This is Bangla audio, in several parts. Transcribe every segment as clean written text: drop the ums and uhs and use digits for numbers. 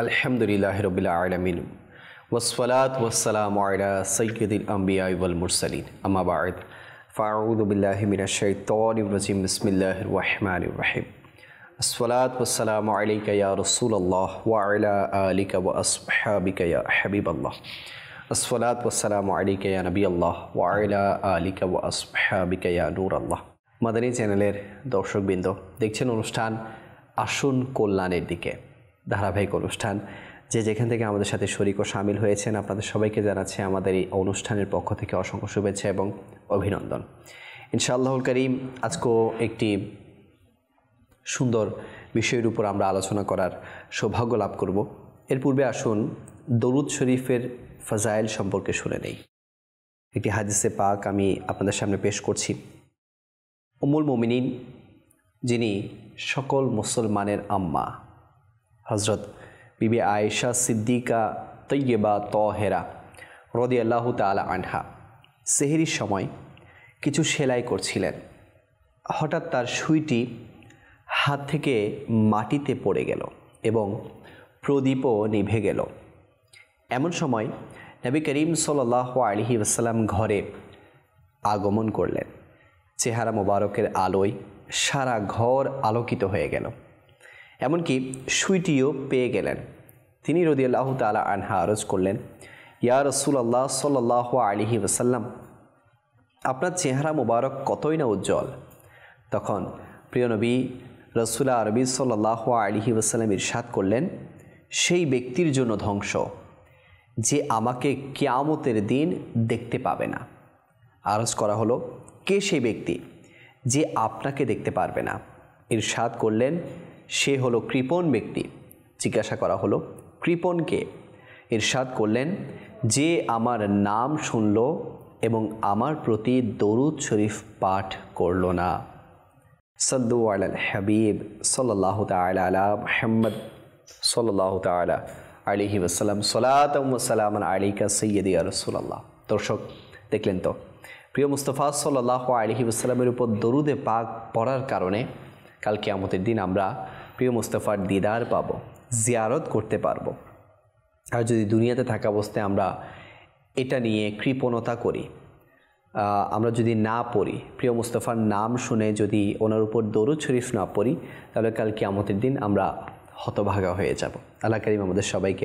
আলহামদুলিল্লাহি রাব্বিল আলামিন ওয়াসসালাতু ওয়াসসালামু আলা সাইয়্যিদিল আমবিয়া ওয়াল মুরসালিন আম্মা বা'দ ফাআউযু বিল্লাহি মিনাশ শাইতানির রাজিম বিসমিল্লাহির রহমানির রহিম আসসালাতু ওয়াসসালামু আলাইকা ইয়া রাসূলুল্লাহ ওয়া আলা আলিকা ওয়া আসহাবিকা ইয়া হাবিবাল্লাহ আসসালাতু ওয়াসসালামু আলাইকা ইয়া নবিয়াল্লাহ ওয়া আলা আলিকা ওয়া আসহাবিকা ইয়া নূরাল্লাহ। মাদানী চ্যানেলের দর্শকবৃন্দ, দেখছেন অনুষ্ঠান আসুন কল্যাণের দিকে, ধারাবাহিক অনুষ্ঠান। যে যেখান থেকে আমাদের সাথে শরীক ও শামিল হয়েছেন, আপনাদের সবাইকে জানাচ্ছি আমাদের এই অনুষ্ঠানের পক্ষ থেকে অসংখ্য শুভেচ্ছা এবং অভিনন্দন। ইনশাআল্লাহুল কারীম আজকেও একটি সুন্দর বিষয়ের উপর আমরা আলোচনা করার সৌভাগ্য লাভ করব। এর পূর্বে আসুন দরুদ শরীফের ফাজাইল সম্পর্কে শুনে নেই। একটি হাদিসে পাক আমি আপনাদের সামনে পেশ করছি। উম্মুল মুমিনিন, যিনি সকল মুসলমানের আম্মা, হজরত বিবি আয়েশা সিদ্দিকা তৈয়বা তহেরা রাদিয়াল্লাহু তাআলা আনহা সেহরির সময় কিছু সেলাই করছিলেন। হঠাৎ তার সুইটি হাত থেকে মাটিতে পড়ে গেল এবং প্রদীপও নিভে গেল। এমন সময় নবী করিম সাল্লাল্লাহু আলাইহি ওয়াসাল্লাম ঘরে আগমন করলেন। চেহারা মোবারকের আলোয় সারা ঘর আলোকিত হয়ে গেল, এমনকি সুইটিও পেয়ে গেলেন। তিনি রাদিয়াল্লাহু তাআলা আনহা আরজ করলেন, ইয়া রাসূলুল্লাহ সাল্লাল্লাহু আলাইহি ওয়াসাল্লাম, আপনার চেহারা মোবারক কতই না উজ্জ্বল। তখন প্রিয় নবী রাসূল আরবি সাল্লাল্লাহু আলাইহি ওয়াসাল্লাম ইরশাদ করলেন, সেই ব্যক্তির জন্য ধ্বংস যে আমাকে কিয়ামতের দিন দেখতে পাবে না। আরজ করা হলো, কে সেই ব্যক্তি যে আপনাকে দেখতে পারবে না? ইরশাদ করলেন, সে হলো কৃপণ ব্যক্তি। জিজ্ঞাসা করা হলো, কৃপণ কে? ইরশাদ করলেন, যে আমার নাম শুনল এবং আমার প্রতি দরুদ শরীফ পাঠ করল না। সাল্লু আলাল হাবিব সাল্লাল্লাহু তাআলা আলা মুহাম্মদ সাল্লাল্লাহু তাআলা আলাইহি ওয়াসাল্লাম সালাতাম ওয়া সালামান আলাইকা সাইয়্যিদি ইয়া রাসূলুল্লাহ। দর্শক, দেখলেন তো, প্রিয় মুস্তাফা সাল্লাল্লাহু আলাইহি ওয়াসাল্লামের উপর দরুদে পাক পড়ার কারণে কাল কিয়ামতের দিন আমরা প্রিয় মুস্তাফার দিদার পাবো, জিয়ারত করতে পারবো। আর যদি দুনিয়াতে থাকা অবস্থায় আমরা এটা নিয়ে কৃপণতা করি, আমরা যদি না পড়ি, প্রিয় মুস্তাফার নাম শুনে যদি ওনার উপর দরুদ শরীফ না পড়ি, তাহলে কাল কিয়ামতের দিন আমরা হতভাগা হয়ে যাব। আল্লাহ কারীম আমাদের সবাইকে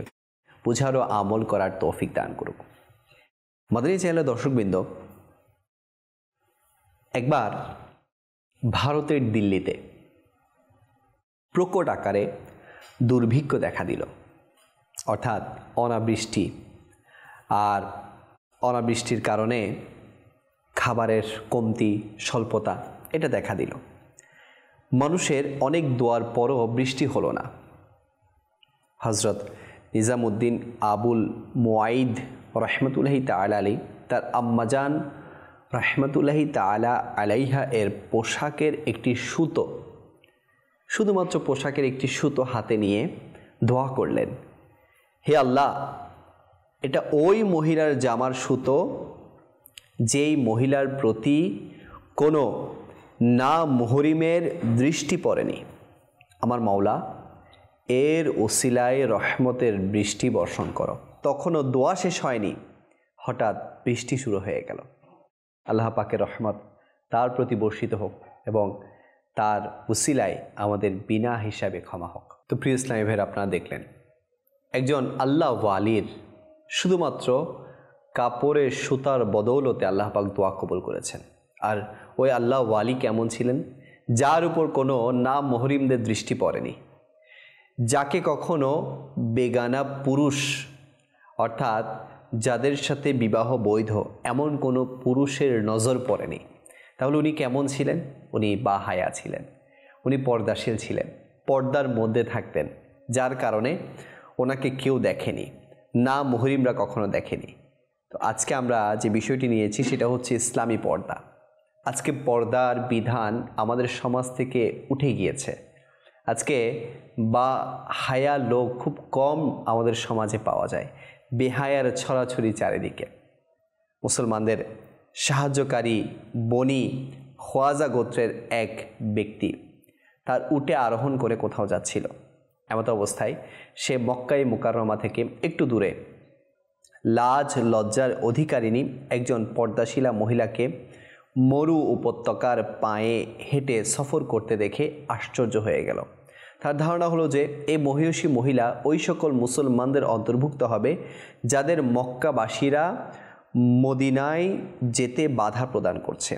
বুঝার ও আমল করার তৌফিক দান করুক। মাদানী চ্যানেলের দর্শকবৃন্দ, একবার ভারতের দিল্লিতে প্রকট আকারে দুর্ভিক্ষ দেখা দিল, অর্থাৎ অনাবৃষ্টি। আর অনাবৃষ্টির কারণে খাবারের কমতি, স্বল্পতা এটা দেখা দিল। মানুষের অনেক দোয়ার পরও বৃষ্টি হলো না। হজরত নিজামুদ্দিন আবুল মুয়াইদ রহমতুল্লাহি তাআলা আলাইহি তার আম্মাজান রহমতুল্লাহি তাআলা আলাইহা এর পোশাকের একটি সুতো, শুধুমাত্র পোশাকের একটি সুতো হাতে নিয়ে দোয়া করলেন, হে আল্লাহ, এটা ওই মহিলার জামার সুতো যেই মহিলার প্রতি কোনো না মুহরিমের দৃষ্টি পড়েনি। আমার মাওলা, এর ওসিলায় রহমতের বৃষ্টি বর্ষণ করো। তখনও দোয়া শেষ হয়নি, হঠাৎ বৃষ্টি শুরু হয়ে গেল। আল্লাহ পাকের রহমত তার প্রতি বর্ষিত হোক এবং তার ওসিলায় আমাদের বিনা হিসাবে ক্ষমা হোক। তো প্রিয় ইসলামী ভাইয়েরা, আপনারা দেখলেন একজন আল্লাহ ওয়ালির শুধুমাত্র কাপড়ের সুতার বদৌলতে আল্লাহ পাক দোয়া কবুল করেছেন। আর ওই আল্লাহ ওয়ালি কেমন ছিলেন? যার উপর কোনো না মুহরিমদের দৃষ্টি পড়েনি, যাকে কখনো বেগানা পুরুষ, অর্থাৎ যাদের সাথে বিবাহ বৈধ এমন কোনো পুরুষের নজর পড়েনি। তাহলে উনি কেমন ছিলেন? উনি বাহায়া ছিলেন, উনি পর্দাশীল ছিলেন, পর্দার মধ্যে থাকতেন, যার কারণে ওনাকে কেউ দেখেনি, না মুহরিমরা কখনো দেখেনি। তো আজকে আমরা যে বিষয়টি নিয়েছি সেটা হচ্ছে ইসলামী পর্দা। আজকে পর্দার বিধান আমাদের সমাজ থেকে উঠে গিয়েছে। আজকে বা হায়া লোক খুব কম আমাদের সমাজে পাওয়া যায়, বেহায়ার ছড়াছড়ি চারিদিকে। মুসলমানদের সাহায্যকারী বনি খোয়াজা গোত্রের এক ব্যক্তি তার উটে আরোহণ করে কোথাও যাচ্ছিল। এমত অবস্থায় সে মক্কায়ে মুকাররমা থেকে একটু দূরে লাজ লজ্জার অধিকারিণী একজন পর্দাশীলা মহিলাকে মরু উপত্যকার পায়ে হেঁটে সফর করতে দেখে আশ্চর্য হয়ে গেল। তার ধারণা হলো যে এই মহিষী মহিলা ওই সকল মুসলমানদের অন্তর্ভুক্ত হবে যাদের মক্কাবাসীরা মদিনায় যেতে বাধা প্রদান করছে।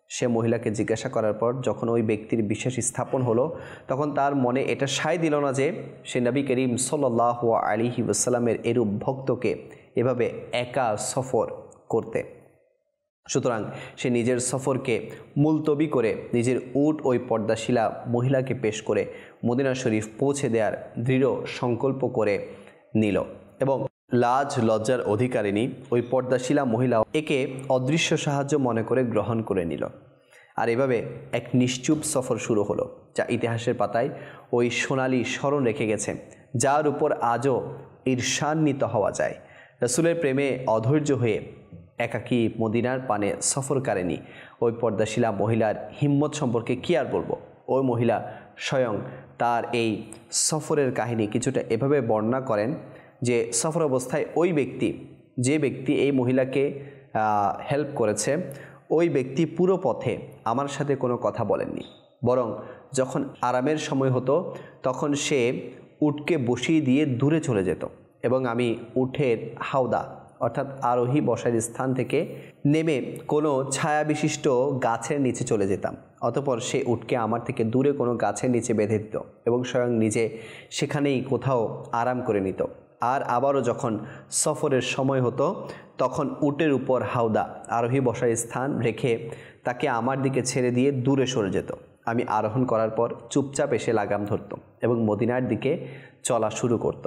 সে মহিলাকে জিজ্ঞাসা করার পর যখন ওই ব্যক্তির বিশ্বাস স্থাপন হলো, তখন তার মনে এটা সায় দিল না যে সে নবী করিম সাল্লাল্লাহু আলাইহি ওয়াসাল্লামের এরূপ ভক্তকে এভাবে একা সফর করতে। সুতরাং সে নিজের সফরকে মুলতবি করে নিজের উট ওই পর্দাশীলা মহিলাকে পেশ করে মদিনা শরীফ পৌঁছে দেওয়ার দৃঢ় সংকল্প করে নিল এবং লাজ লজ্জার অধিকারিণী ওই পর্দাশীলা মহিলা একে অদৃশ্য সাহায্য মনে করে গ্রহণ করে নিল। আর এভাবে এক নিশ্চুপ সফর শুরু হলো, যা ইতিহাসের পাতায় ওই সোনালি স্মরণ রেখে গেছে, যার উপর আজও ঈর্ষান্বিত হওয়া যায়। রাসূলের প্রেমে অধৈর্য হয়ে একাকী মদিনার পানে সফরকারিণী ওই পর্দাশীলা মহিলার হিম্মত সম্পর্কে কী আর বলবো। ওই মহিলা স্বয়ং তার এই সফরের কাহিনী কিছুটা এভাবে বর্ণনা করেন যে সফর অবস্থায় ওই ব্যক্তি, যে ব্যক্তি এই মহিলাকে হেল্প করেছে, ওই ব্যক্তি পুরো পথে আমার সাথে কোনো কথা বলেননি, বরং যখন আরামের সময় হতো তখন সে উটকে বসিয়ে দিয়ে দূরে চলে যেত এবং আমি উটের হাওদা অর্থাৎ আরোহী বসার স্থান থেকে নেমে কোনো ছায়া বিশিষ্ট গাছের নিচে চলে যেতাম। অতঃপর সে উটকে আমার থেকে দূরে কোনো গাছের নিচে বেঁধে দিত এবং স্বয়ং নিজে সেখানেই কোথাও আরাম করে নিত। আর আবারও যখন সফরের সময় হতো তখন উটের উপর হাওদা আরোহী বসার স্থান রেখে তাকে আমার দিকে ছেড়ে দিয়ে দূরে সরে যেত। আমি আরোহণ করার পর চুপচাপ এসে লাগাম ধরত এবং মদিনার দিকে চলা শুরু করত।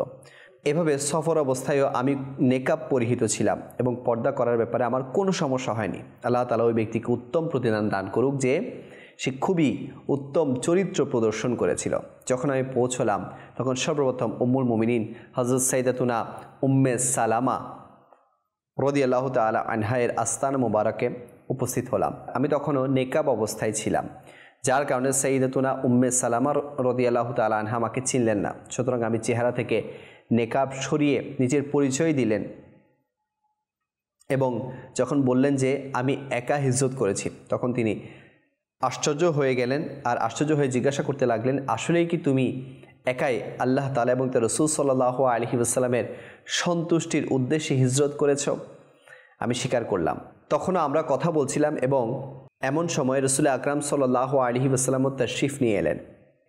এভাবে সফর অবস্থায়ও আমি নেকাব পরিহিত ছিলাম এবং পর্দা করার ব্যাপারে আমার কোনো সমস্যা হয়নি। আল্লাহ তাআলা ওই ব্যক্তিকে উত্তম প্রতিদান দান করুক যে সে খুবই উত্তম চরিত্র প্রদর্শন করেছিল। যখন আমি পৌঁছলাম তখন সর্বপ্রথম উম্মুল মুমিনিন হযরত সাইয়্যিদাতুনা উম্মে সালামা রাদিয়াল্লাহু তাআলা আনহায়ের আস্তানা মুবারাকে উপস্থিত হলাম। আমি তখনও নেকাব অবস্থায় ছিলাম, যার কারণে সাইয়্যিদাতুনা উম্মে সালামা রাদিয়াল্লাহু তাআলা আনহা আমাকে চিনলেন না। সুতরাং আমি চেহারা থেকে নেকাব সরিয়ে নিজের পরিচয় দিলেন এবং যখন বললেন যে আমি একা হিজরত করেছি, তখন তিনি আশ্চর্য হয়ে গেলেন আর আশ্চর্য হয়ে জিজ্ঞাসা করতে লাগলেন, আসলেই কি তুমি একাই আল্লাহ তাআলা এবং তার রাসূল সাল্লাল্লাহু আলাইহি ওয়াসাল্লামের সন্তুষ্টির উদ্দেশ্যে হিজরত করেছ? আমি স্বীকার করলাম। তখনও আমরা কথা বলছিলাম এবং এমন সময় রাসূল আকরাম সাল্লাল্লাহু আলাইহি ওয়াসাল্লাম তাশরিফ নিয়ে এলেন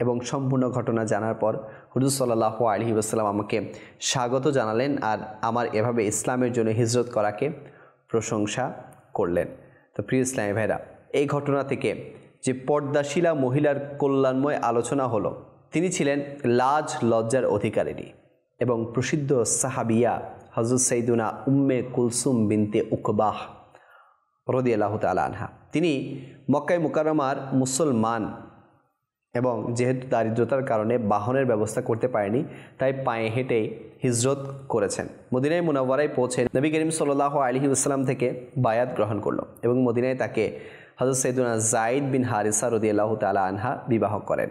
এবং সম্পূর্ণ ঘটনা জানার পর হুজুর সাল্লাল্লাহু আলাইহি ওয়াসাল্লাম আমাকে স্বাগত জানালেন আর আমার এভাবে ইসলামের জন্য হিজরত করাকে প্রশংসা করলেন। তো প্রিয় ইসলামী ভাইরা, এই ঘটনা থেকে যে পর্দাশীলা মহিলার কল্যাণময় আলোচনা হলো, তিনি ছিলেন লাজ লজ্জার অধিকারিণী এবং প্রসিদ্ধ সাহাবিয়া হযরত সাইয়্যিদুনা উম্মে কুলসুম বিনতে উকবাহ রাদিয়াল্লাহু তাআলা আনহা। তিনি মক্কায়ে মুকাররমার মুসলমান এবং যেহেতু দারিদ্রতার কারণে বাহনের ব্যবস্থা করতে পারেনি, তাই পায়ে হেঁটেই হিজরত করেছেন। মদিনায় মুনাওয়ারায় পৌঁছে নবী করিম সাল্লাল্লাহু আলাইহি ওয়াসাল্লাম থেকে বায়াত গ্রহণ করল এবং মদিনায় তাকে হযরত সাইয়্যিদুনা যায়েদ বিন হারিসা রাদিয়াল্লাহু তাআলা আনহা বিবাহ করেন।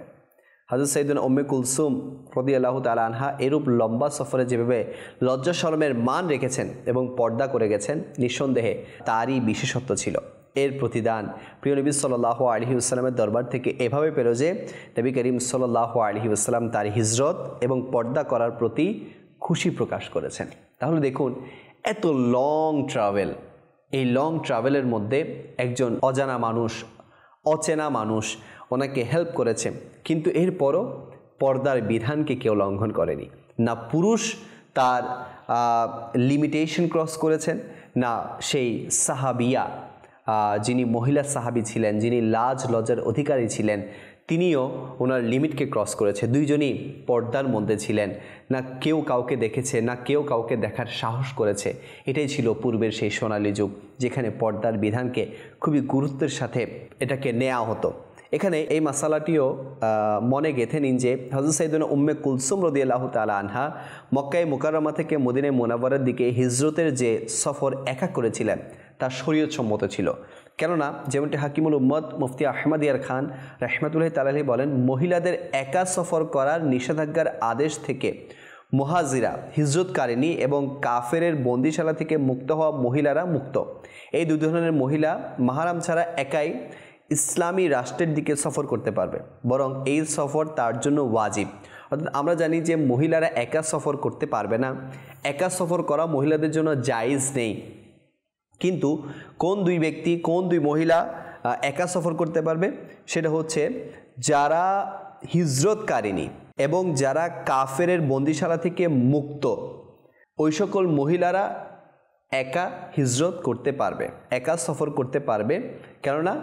হযরত সাইয়্যিদুনা উম্মে কুলসুম রাদিয়াল্লাহু তাআলা আনহা এরূপ লম্বা সফরে যেভাবে লজ্জা শরমের মান রেখেছেন এবং পর্দা করে গেছেন, নিঃসন্দেহে তারই বিশেষত্ব ছিল। এর প্রতিদান প্রিয় নবী সাল্লাল্লাহু আলাইহি ওয়াসাল্লামের দরবার থেকে এভাবে পেল যে নবী করিম সাল্লাল্লাহু আলাইহি ওয়াসাল্লাম তার হিজরত এবং পর্দা করার প্রতি খুশি প্রকাশ করেছেন। তাহলে দেখুন, এত লং ট্রাভেল, এই লং ট্রাভেলের মধ্যে একজন অজানা মানুষ, অচেনা মানুষ ওনাকে হেল্প করেছে, কিন্তু এরপরও পর্দার বিধানকে কেউ লঙ্ঘন করেনি। না পুরুষ তার লিমিটেশন ক্রস করেছেন, না সেই সাহাবিয়া যিনি মহিলা সাহাবি ছিলেন, যিনি লাজ লজ্জার অধিকারী ছিলেন, তিনিও ওনার লিমিটকে ক্রস করেছে। দুইজনই পর্দার মধ্যে ছিলেন, না কেউ কাউকে দেখেছে, না কেউ কাউকে দেখার সাহস করেছে। এটাই ছিল পূর্বের সেই সোনালী যুগ, যেখানে পর্দার বিধানকে খুবই গুরুত্বের সাথে এটাকে নেওয়া হতো। এখানে এই মাসালাটিও মনে গেঁথে নিন যে হযরত সাইয়্যিদুনা উম্মে কুলসুম রাদিয়াল্লাহু তাআলা আনহা মক্কায়ে মুকাররমা থেকে মদিনায়ে মুনাওয়ারার দিকে হিজরতের যে সফর একা করেছিলেন তা শরীয়ত সম্মত ছিল, কেননা যেমনটি হাকিমুল উম্মত মুফতি আহমদ ইয়ার খান রাহমাতুল্লাহি তাআলা আলাইহি বলেন, মহিলাদের একা সফর করার নিষেধাজ্ঞার আদেশ থেকে মুহাজিরা, হিজরতকারিণী এবং কাফেরের বন্দিশালা থেকে মুক্ত হওয়া মহিলারা মুক্ত। এই দুই ধরনের মহিলা মাহরাম ছাড়া একাই ইসলামী রাষ্ট্রের দিকে সফর করতে পারবে, বরং এই সফর তার জন্য ওয়াজিব। অর্থাৎ আমরা জানি যে মহিলারা একা সফর করতে পারবে না, একা সফর করা মহিলাদের জন্য জায়েজ নেই। কিন্তু কোন দুই ব্যক্তি, কোন দুই মহিলা একা সফর করতে পারবে? সেটা হচ্ছে যারা হিজরতকারিণী এবং যারা কাফেরের বন্দিশালা থেকে মুক্ত, ওই সকল মহিলারা একা হিজরত করতে পারবে, একা সফর করতে পারবে, কেননা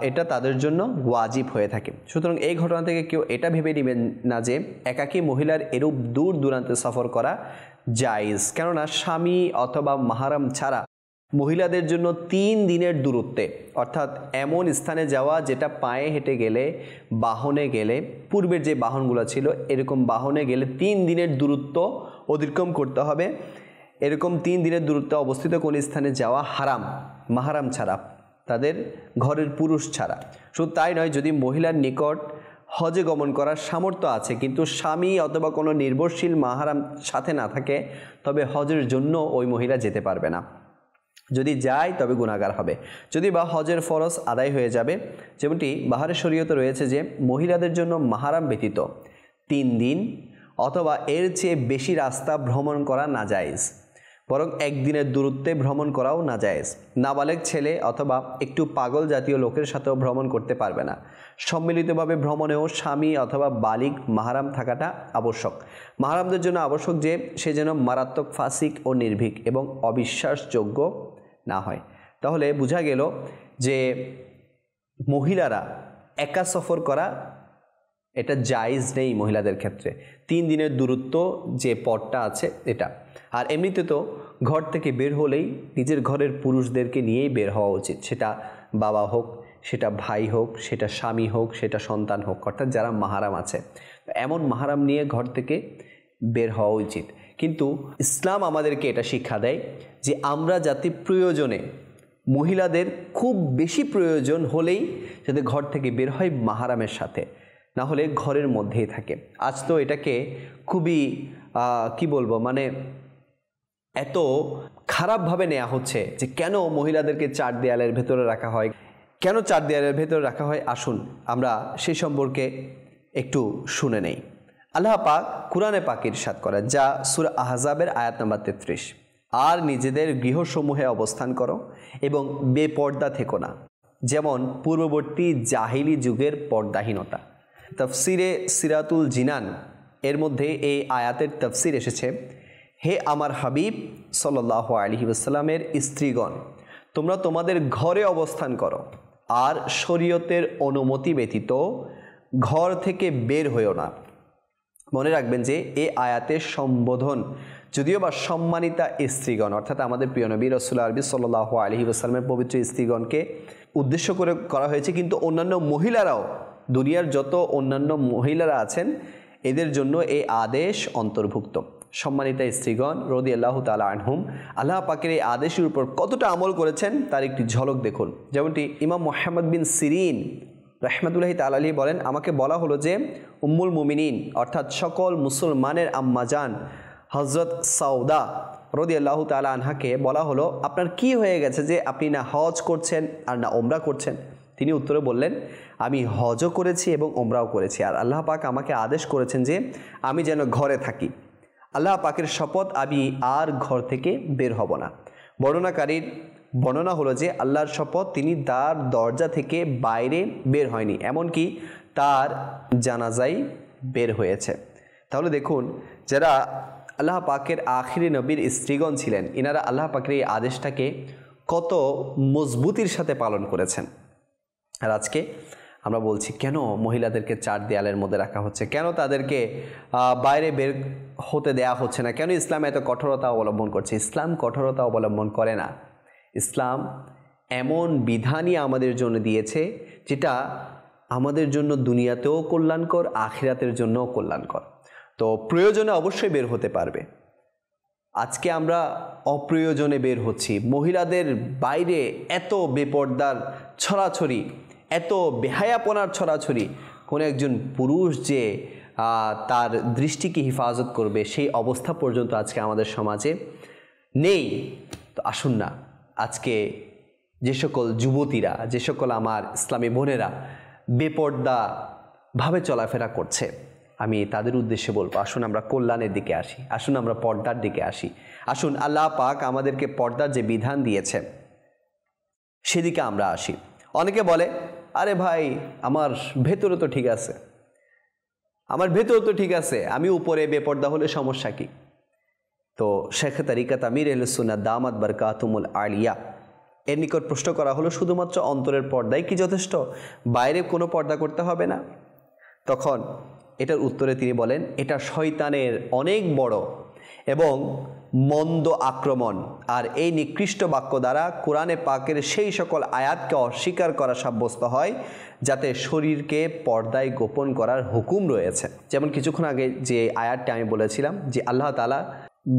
এটা তাদের জন্য ওয়াজিব হয়ে থাকে। সুতরাং এই ঘটনা থেকে কেউ এটা ভেবে নেবেন না যে একাকী মহিলার এরূপ দূর দূরান্তে সফর করা জায়েজ, কেননা স্বামী অথবা মাহরাম ছাড়া মহিলাদের জন্য 3 দিনের দূরত্বে, অর্থাৎ এমন স্থানে যাওয়া যেটা পায়ে হেঁটে গেলে, বাহনে গেলে, পূর্বের যে বাহনগুলো ছিল এরকম বাহনে গেলে 3 দিনের দূরত্ব অতিক্রম করতে হবে। এরকম 3 দিনের দূরত্বে অবস্থিত কোন স্থানে যাওয়া হারাম, মাহরাম ছাড়া, তাদের ঘরের পুরুষ ছাড়া। শুধু তাই নয়, যদি মহিলার নিকট হজে গমন করার সামর্থ্য আছে কিন্তু স্বামী অথবা কোনো নির্ভরশীল মাহরাম সাথে না থাকে, তবে হজের জন্য ওই মহিলা যেতে পারবে না। যদি যায় তবে গুনাহগার হবে। যদি বা হজের ফরজ আদায় হয়ে যাবে, যেমনটি বাহারের শরীয়তে রয়েছে যে মহিলাদের জন্য মাহরাম ব্যতীত 3 দিন অথবা এর চেয়ে বেশি রাস্তা ভ্রমণ করা নাজায়েজ, বরং 1 দিনের দূরত্বে ভ্রমণ করাও নাজায়েজ। নাবালেগ ছেলে অথবা একটু পাগল জাতীয় লোকের সাথেও ভ্রমণ করতে পারবে না। সম্মিলিতভাবে ভ্রমণেও স্বামী অথবা বালিগ মাহরাম থাকাটা আবশ্যক। মাহরামদের জন্য আবশ্যক যে সে যেন মারাত্মক ফাসিক ও নির্ভীক এবং অবিশ্বাসযোগ্য না হয়। তাহলে বোঝা গেল যে মহিলারা একা সফর করা এটা জায়েজ নেই মহিলাদের ক্ষেত্রে। 3 দিনের দূরত্ব যে পথটা আছে এটা। আর এমনিতে তো ঘর থেকে বের হলেই নিজের ঘরের পুরুষদেরকে নিয়েই বের হওয়া উচিত, সেটা বাবা হোক, সেটা ভাই হোক, সেটা স্বামী হোক, সেটা সন্তান হোক, অর্থাৎ যারা মাহরাম আছে এমন মাহরাম নিয়ে ঘর থেকে বের হওয়া উচিত। কিন্তু ইসলাম আমাদেরকে এটা শিক্ষা দেয় যে আমরা যাতে প্রয়োজনে, মহিলাদের খুব বেশি প্রয়োজন হলেই যাতে ঘর থেকে বের হয় মাহরামের সাথে, না হলে ঘরের মধ্যেই থাকে। আজ তো এটাকে খুবই কি বলবো, মানে এত খারাপভাবে নেওয়া হচ্ছে যে কেন মহিলাদেরকে 4 দেয়ালের ভেতরে রাখা হয়, কেন 4 দেয়ালের ভেতরে রাখা হয়। আসুন আমরা সেই সম্পর্কে একটু শুনে নেই। আল্লাহ পাক কুরআনে পাক ইরশাদ করেন, যা সূরা আহজাবের আয়াত নম্বর 33, আর নিজেদের গৃহসমূহে অবস্থান করো এবং বেপর্দা থেকো না, যেমন পূর্ববর্তী জাহিলি যুগের পর্দাহীনতা। তাফসিরে সিরাতুল জিনান এর মধ্যে এই আয়াতের তাফসির এসেছে, হে আমার হাবিব সাল্লাল্লাহু আলাইহি ওয়াসাল্লামের স্ত্রীগণ, তোমরা তোমাদের ঘরে অবস্থান করো আর শরীয়তের অনুমতি ব্যতীত ঘর থেকে বের হইও না। মনে রাখবেন যে এই আয়াতের সম্বোধন যদিও বা সম্মানিতা স্ত্রীগণ, অর্থাৎ আমাদের প্রিয় নবী রাসূলুল্লাহ আরবি সাল্লাল্লাহু আলাইহি ওয়াসাল্লামের পবিত্র স্ত্রীগণকে উদ্দেশ্য করে করা হয়েছে, কিন্তু অন্যান্য মহিলারাও, দুনিয়ার যত অন্যান্য মহিলারা আছেন এদের জন্য এই আদেশ অন্তর্ভুক্ত। সম্মানিতা স্ত্রীগণ রাদিয়াল্লাহু তাআলা আনহুম আল্লাহ পাকের এই আদেশের উপর কতটা আমল করেছেন তার একটি ঝলক দেখুন। যেমনটি ইমাম মুহাম্মদ বিন সিরিন রাহমাতুল্লাহি তাআলা আলাইহি বলেন, আমাকে বলা হলো যে উম্মুল মুমিনিন অর্থাৎ সকল মুসলমানের আম্মাজান হযরত সাউদা রাদিয়াল্লাহু তাআলা আনহাকে বলা হলো, আপনার কি হয়ে গেছে যে আপনি না হজ করছেন আর না ওমরা করছেন? তিনি উত্তরে বললেন, আমি হজও করেছি এবং ওমরাও করেছি, আর আল্লাহ পাক আমাকে আদেশ করেছেন যে আমি যেন ঘরে থাকি। আল্লাহ পাকের শপথ, আমি আর ঘর থেকে বের হব না। বর্ণনাকারীর বর্ণনা হলো যে আল্লাহর শপথ, তিনি তার দরজা থেকে বাইরে বের হয়নি, এমনকি তার জানাজাই বের হয়েছে। তাহলে দেখুন, যারা আল্লাহ পাকের আখিরি নবীর স্ত্রীগণ ছিলেন, ইনারা আল্লাহ পাকের এই আদেশটাকে কত মজবুতির সাথে পালন করেছেন। আর আজকে আমরা বলছি কেন মহিলাদেরকে 4 দেয়ালের মধ্যে রাখা হচ্ছে, কেন তাদেরকে বাইরে বের হতে দেয়া হচ্ছে না, কেন ইসলাম এত কঠোরতা অবলম্বন করছে? ইসলাম কঠোরতা অবলম্বন করে না। ইসলাম এমন বিধানই আমাদের জন্য দিয়েছে যেটা আমাদের জন্য দুনিয়াতেও কল্যাণকর, আখিরাতের জন্যও কল্যাণকর। তো প্রয়োজনে অবশ্যই বের হতে পারবে। আজকে আমরা অপ্রয়োজনে বের হচ্ছি, মহিলাদের বাইরে এত বেপর্দার ছড়াছড়ি, এত বেহায়াপনার ছড়াছড়ি, কোনো একজন পুরুষ যে তার দৃষ্টিকে হেফাজত করবে সেই অবস্থা পর্যন্ত আজকে আমাদের সমাজে নেই। তো আসুন না, আজকে যে সকল যুবতীরা, যে সকল আমার ইসলামী বোনেরা বেপর্দাভাবে চলাফেরা করছে, আমি তাদের উদ্দেশ্যে বলবো, আসুন আমরা কল্যাণের দিকে আসি, আসুন আমরা পর্দার দিকে আসি, আসুন আল্লাহ পাক আমাদেরকে পর্দার যে বিধান দিয়েছে সেদিকে আমরা আসি। অনেকে বলে, আরে ভাই আমার ভেতরে তো ঠিক আছে, আমার ভেতরে তো ঠিক আছে, আমি উপরে বেপর্দা হলে সমস্যা কি? তো শেখ তরিকাত আমির আহলে সুন্নাত দামাত বারকাতুহুল আলিয়া এর নিকট প্রশ্ন করা হলো, শুধুমাত্র অন্তরের পর্দাই কি যথেষ্ট, বাইরে কোনো পর্দা করতে হবে না? তখন এটার উত্তরে তিনি বলেন, এটা শয়তানের অনেক বড় এবং মন্দ আক্রমণ, আর এই নিকৃষ্ট বাক্য দ্বারা কোরআনে পাকের সেই সকল আয়াতকে অস্বীকার করা সাব্যস্ত হয় যাতে শরীরকে পর্দায় গোপন করার হুকুম রয়েছে। যেমন কিছুক্ষণ আগে যে আয়াতটি আমি বলেছিলাম যে আল্লাহ তাআলা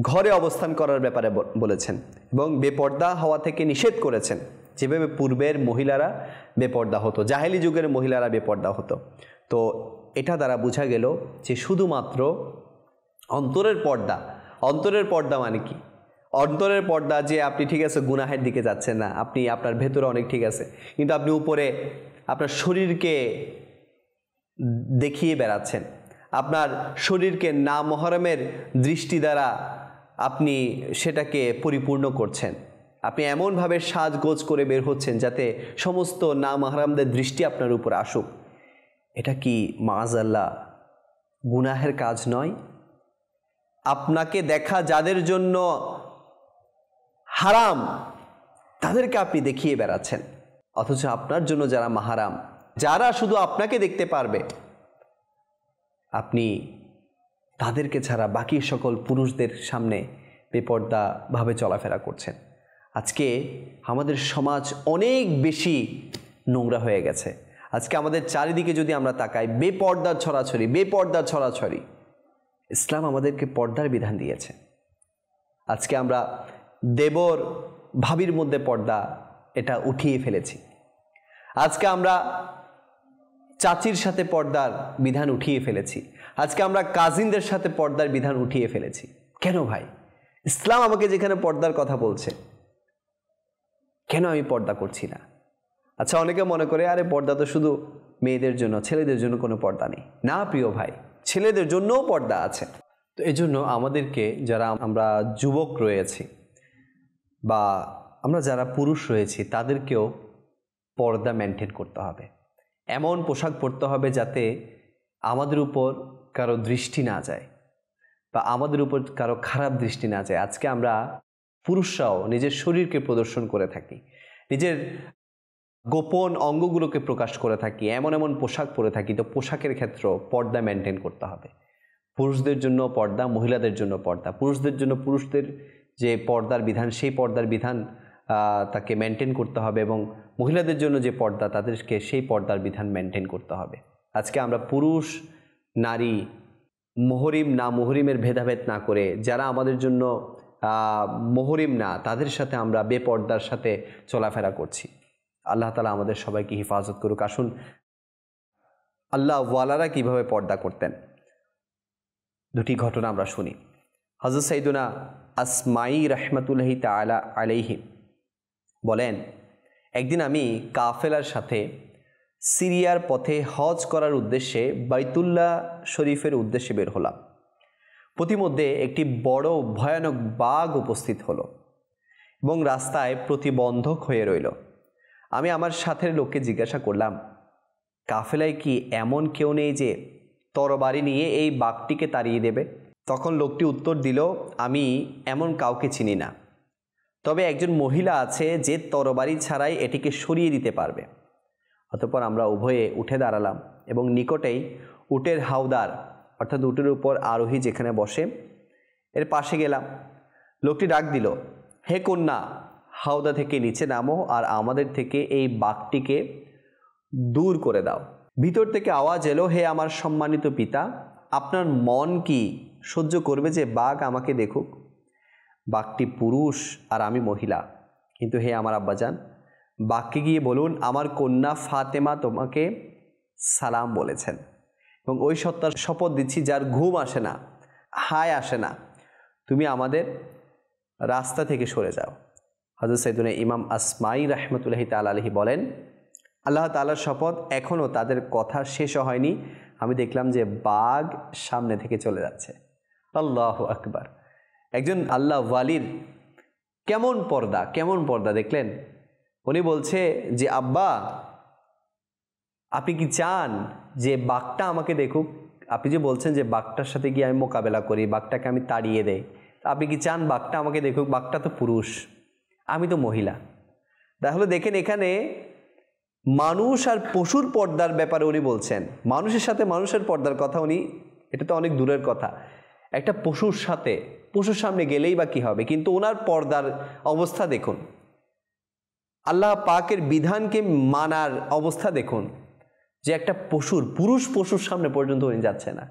ঘরে অবস্থান করার ব্যাপারে বলেছেন এবং বেপর্দা হওয়া থেকে নিষেধ করেছেন, যেভাবে পূর্বের মহিলারা বেপর্দা হতো, জাহেলি যুগের মহিলারা বেপর্দা হতো। তো এটা দ্বারা বোঝা গেল যে শুধুমাত্র অন্তরের পর্দা, অন্তরের পর্দা মানে কি? অন্তরের পর্দা যে আপনি ঠিক আছে গুনাহের দিকে যাচ্ছেন না, আপনি আপনার ভেতরে অনেক ঠিক আছে, কিন্তু আপনি উপরে আপনার শরীরকে দেখিয়ে বেড়াচ্ছেন, আপনার শরীরকে না মহরমের দৃষ্টি দ্বারা আপনি সেটাকে পরিপূর্ণ করছেন, আপনি এমনভাবে সাজগোজ করে বের হচ্ছেন যাতে সমস্ত না মাহরামদের দৃষ্টি আপনার উপর আসুক। এটা কি মাআযাল্লাহ গুনাহের কাজ নয়? আপনাকে দেখা যাদের জন্য হারাম তাদেরকে আপনি দেখিয়ে বেড়াচ্ছেন, অথচ আপনার জন্য যারা মাহারাম, যারা শুধু আপনাকে দেখতে পারবে, আপনি তাদেরকে ছাড়া বাকি সকল পুরুষদের সামনে বেপর্দাভাবে চলাফেরা করছেন। আজকে আমাদের সমাজ অনেক বেশি নোংরা হয়ে গেছে। আজকে আমাদের চারিদিকে যদি আমরা তাকাই, বেপর্দার ছড়াছড়ি, বেপর্দার ছড়াছড়ি। ইসলাম আমাদেরকে পর্দার বিধান দিয়েছে। আজকে আমরা দেবর ভাবির মধ্যে পর্দা এটা উঠিয়ে ফেলেছি। আজকে আমরা চাচির সাথে পর্দার বিধান উঠিয়ে ফেলেছি। আজকে আমরা কাজিনদের সাথে পর্দার বিধান উঠিয়ে ফেলেছি। কেন ভাই? ইসলাম আমাকে যেখানে পর্দার কথা বলছে, কেন আমি পর্দা করছি না? আচ্ছা, অনেকে মনে করে আরে পর্দা তো শুধু মেয়েদের জন্য, ছেলেদের জন্য কোনো পর্দা নেই। না প্রিয় ভাই, ছেলেদের জন্যও পর্দা আছে। তো এজন্য আমাদেরকে, যারা আমরা যুবক রয়েছি বা আমরা যারা পুরুষ রয়েছি, তাদেরকেও পর্দা মেনটেন করতে হবে। এমন পোশাক পরতে হবে যাতে আমাদের উপর কারো দৃষ্টি না যায় বা আমাদের উপর কারো খারাপ দৃষ্টি না যায়। আজকে আমরা পুরুষরাও নিজের শরীরকে প্রদর্শন করে থাকি, নিজের গোপন অঙ্গগুলোকে প্রকাশ করে থাকি, এমন এমন পোশাক পরে থাকি। তো পোশাকের ক্ষেত্রেও পর্দা মেনটেন করতে হবে। পুরুষদের জন্য পর্দা, মহিলাদের জন্য পর্দা। পুরুষদের জন্য পুরুষদের যে পর্দার বিধান, সেই পর্দার বিধান তাকে মেনটেন করতে হবে, এবং মহিলাদের জন্য যে পর্দা, তাদেরকে সেই পর্দার বিধান মেনটেন করতে হবে। আজকে আমরা পুরুষ নারী, মুহরিম না মুহরিমের ভেদাভেদ না করে, যারা আমাদের জন্য মুহরিম না, তাদের সাথে আমরা বেপর্দার সাথে চলাফেরা করছি। আল্লাহ তাআলা আমাদের সবাইকে হেফাজত করুক। আসুন আল্লাহ ওয়ালারা কিভাবে পর্দা করতেন, দুটি ঘটনা আমরা শুনি। হযরত সাইয়্যিদুনা আসমাঈ রাহমাতুল্লাহি তাআলা আলাইহি বলেন, একদিন আমি কাফেলার সাথে সিরিয়ার পথে হজ করার উদ্দেশ্যে বাইতুল্লাহ শরীফের উদ্দেশ্যে বের হলাম। পথিমধ্যে একটি বড় ভয়ানক বাঘ উপস্থিত হলো এবং রাস্তায় প্রতিবন্ধক হয়ে রইল। আমি আমার সাথের লোককে জিজ্ঞাসা করলাম, কাফেলায় কি এমন কেউ নেই যে তরবারি নিয়ে এই বাঘটিকে তাড়িয়ে দেবে? তখন লোকটি উত্তর দিল, আমি এমন কাউকে চিনি না, তবে একজন মহিলা আছে যে তরবারি ছাড়াই এটিকে সরিয়ে দিতে পারবে। অতঃপর আমরা উভয়ে উঠে দাঁড়ালাম এবং নিকটেই উটের হাওদার, অর্থাৎ উটের উপর আরোহী যেখানে বসে, এর পাশে গেলাম। লোকটি ডাক দিল, হে কন্যা, হাওদা থেকে নিচে নামো আর আমাদের থেকে এই বাঘটিকে দূর করে দাও। ভিতর থেকে আওয়াজ এলো, হে আমার সম্মানিত পিতা, আপনার মন কি সহ্য করবে যে বাঘ আমাকে দেখুক? বাঘটি পুরুষ আর আমি মহিলা, কিন্তু হে আমার আব্বাজান, বাঘকে গিয়ে বলুন আমার কন্যা ফাতেমা তোমাকে সালাম বলেছেন, এবং ওই সত্তার শপথ দিচ্ছি যার ঘুম আসে না, হায় আসে না, তুমি আমাদের রাস্তা থেকে সরে যাও। হযরত সাইয়েদুনা ইমাম আসমাই রাহমাতুল্লাহি তাআলা আলাইহি বলেন, আল্লাহ তাআলার শপথ, এখনও তাদের কথা শেষ হয়নি, আমি দেখলাম যে বাঘ সামনে থেকে চলে যাচ্ছে। আল্লাহু আকবার। একজন আল্লাহ ওয়ালির কেমন পর্দা দেখলেন। উনি বলছে যে আব্বা, আপনি কি চান যে বাঘটা আমাকে দেখুক? আপনি যে বলছেন যে বাঘটার সাথে গিয়ে আমি মোকাবেলা করি, বাঘটাকে আমি তাড়িয়ে দেই, আপনি কি চান বাঘটা আমাকে দেখুক? বাঘটা তো পুরুষ, আমি তো মহিলা। তাহলে দেখেন এখানে মানুষ আর পশুর পর্দার ব্যাপারে উনি বলছেন। মানুষের সাথে মানুষের পর্দার কথা উনি, এটা তো অনেক দূরের কথা, একটা পশুর সামনে গেলেই বা কী হবে, কিন্তু ওনার পর্দার অবস্থা দেখুন, আল্লাহ পাকের বিধানকে মানার অবস্থা দেখুন, যে একটা পুরুষ পশুর সামনে পর্যন্ত উনি যাচ্ছে না।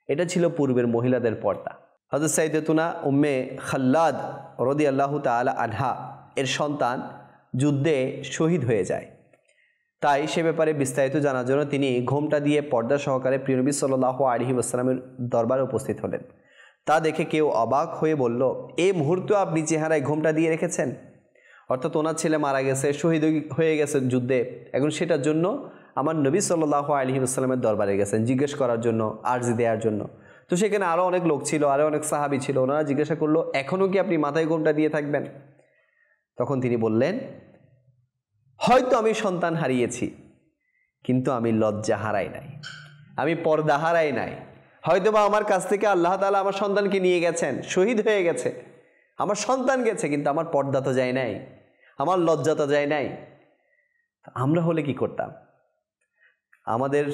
এটা ছিল পূর্বের মহিলাদের পর্দা। হযরত সাইয়্যিদাতুনা উম্মে খাল্লাদ রাদিয়াল্লাহু তাআলা আনহা এর সন্তান যুদ্ধে শহীদ হয়ে যায়। তাই সে ব্যাপারে বিস্তারিত জানার জন্য তিনি ঘোমটা দিয়ে পর্দা সহকারে প্রিয় নবী সাল্লাল্লাহু আলাইহি ওয়াসাল্লামের দরবারে উপস্থিত হলেন। তা দেখে কেউ অবাক হয়ে বলল, এই মুহূর্তে আপনি চেহারায় ঘোমটা দিয়ে রেখেছেন? অর্থাৎ ওনার ছেলে মারা গেছে, শহীদ হয়ে গেছে যুদ্ধে, এখন সেটার জন্য আমার নবী সাল্লাল্লাহু আলাইহি ওয়াসাল্লামের দরবারে গেছেন জিজ্ঞেস করার জন্য, আরজি দেওয়ার জন্য। তো সেখানে আরও অনেক লোক ছিল, আরও অনেক সাহাবী ছিল। ওনারা জিজ্ঞাসা করলো, এখনও কি আপনি মাথায় ঘোমটা দিয়ে থাকবেন? তখন তিনি বললেন, হয়তো আমি সন্তান হারিয়েছি, কিন্তু আমি লজ্জা হারাই নাই, আমি পর্দা হারাই নাই। হয়তোবা আমার কাছ থেকে আল্লাহ তাআলা আমার সন্তানকে নিয়ে গেছেন, শহীদ হয়ে গেছে, আমার সন্তান গেছে, কিন্তু আমার পর্দা তো যায় নাই, আমার লজ্জা তো যায় নাই। আমরা হলে কি করতাম? আমাদের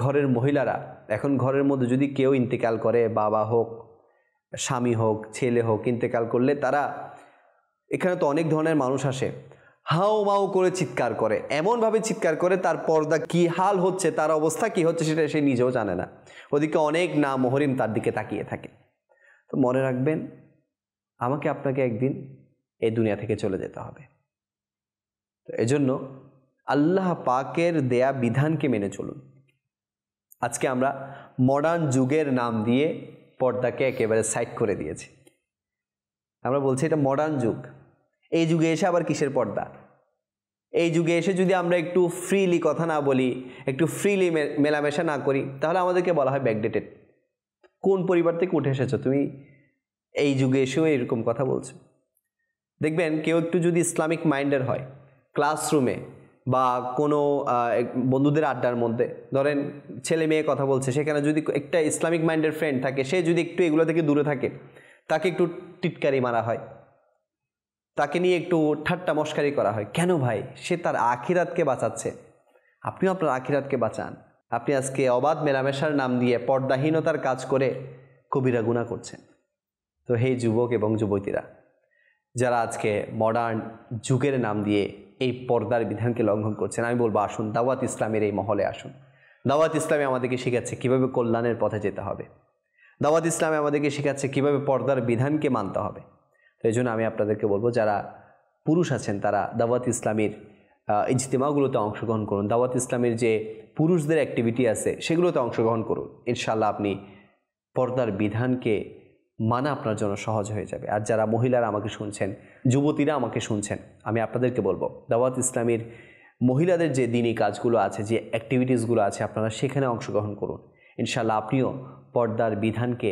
ঘরের মহিলারা, এখন ঘরের মধ্যে যদি কেউ ইন্তেকাল করে, বাবা হোক, স্বামী হোক, ছেলে হোক, ইন্তেকাল করলে তারা, এখানে তো অনেক ধরনের মানুষ আসে, হাও মাও করে চিৎকার করে, এমনভাবে চিৎকার করে তার পর্দা কি হাল হচ্ছে, তার অবস্থা কি হচ্ছে সেটা সে নিজেও জানে না। ওদিকে অনেক না মহরিম তার দিকে তাকিয়ে থাকে। তো মনে রাখবেন, আমাকে আপনাকে একদিন এই দুনিয়া থেকে চলে যেতে হবে। তো এজন্য আল্লাহ পাকের দেয়া বিধানকে মেনে চলুন। আজকে আমরা মডার্ন যুগের নাম দিয়ে পর্দাকে একেবারে সাইড করে দিয়েছি। আমরা বলছি এটা মডার্ন যুগ। এই যুগে এসে আবার কিসের পর্দা? এই যুগে এসে যদি আমরা একটু ফ্রিলি কথা না বলি, একটু ফ্রিলি মেলামেশা না করি, তাহলে আমাদেরকে বলা হয় ব্যাকডেটেড। কোন পরিবার থেকে উঠে এসেছো তুমি, এই যুগে এসেও এরকম কথা বলছো? দেখবেন কেউ একটু যদি ইসলামিক মাইন্ডের হয়, ক্লাসরুমে বা কোনো বন্ধুদের আড্ডার মধ্যে, ধরেন ছেলে মেয়ে কথা বলছে, সেখানে যদি একটা ইসলামিক মাইন্ডের ফ্রেন্ড থাকে, সে যদি একটু এগুলো থেকে দূরে থাকে, তাকে একটু টিটকারি মারা হয়, তাকে নিয়ে একটু ঠাট্টা মশকারি করা হয়। কেন ভাই? সে তার আখিরাতকে বাঁচাচ্ছে। আপনিও আপনার আখিরাতকে বাঁচান। আপনি আজকে অবাধ মেলামেশার নাম দিয়ে পর্দাহীনতার কাজ করে কবিরা গুনাহ করছেন। তো হে যুবক এবং যুবতীরা, যারা আজকে মডার্ন যুগের নাম দিয়ে এই পর্দার বিধানকে লঙ্ঘন করছেন, আমি বলবো আসুন দাওয়াত ইসলামের এই মহলে আসুন। দাওয়াত ইসলামে আমাদেরকে শেখাচ্ছে কীভাবে কল্যাণের পথে যেতে হবে। দাওয়াত ইসলামে আমাদেরকে শেখাচ্ছে কীভাবে পর্দার বিধানকে মানতে হবে। তো এই জন্য আমি আপনাদেরকে বলবো, যারা পুরুষ আছেন তারা দাওয়াত ইসলামের ইজতিমাগুলোতে অংশগ্রহণ করুন। দাওয়াত ইসলামের যে পুরুষদের অ্যাক্টিভিটি আছে সেগুলোতে অংশগ্রহণ করুন। ইনশাআল্লাহ আপনি পর্দার বিধানকে মানা আপনার জন্য সহজ হয়ে যাবে। আর যারা মহিলারা আমাকে শুনছেন, যুবতীরা আমাকে শুনছেন, আমি আপনাদেরকে বলবো দাওয়াত ইসলামের মহিলাদের যে দিনী কাজগুলো আছে, যে অ্যাক্টিভিটিসগুলো আছে, আপনারা সেখানে অংশগ্রহণ করুন। ইনশাআল্লাহ আপনিও পর্দার বিধানকে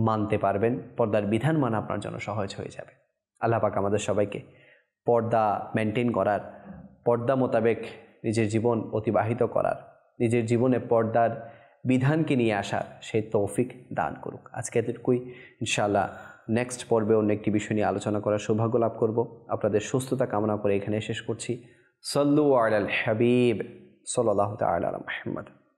মানতে পারবেন, পর্দার বিধান মানা আপনার জন্য সহজ হয়ে যাবে। আল্লাহ পাক আমাদের সবাইকে পর্দা মেনটেন করার, পর্দা মোতাবেক নিজের জীবন অতিবাহিত করার, নিজের জীবনে পর্দার বিধানকে নিয়ে আসার সেই তৌফিক দান করুক। আজকে এতটুকুই। ইনশাআল্লাহ নেক্সট পর্বে অন্য একটি বিষয় নিয়ে আলোচনা করার সৌভাগ্য লাভ করব। আপনাদের সুস্থতা কামনা করে এখানে শেষ করছি। সল্লু আলাল হাবিব সাল্লাল্লাহু তাআলা আলা মুহাম্মদ।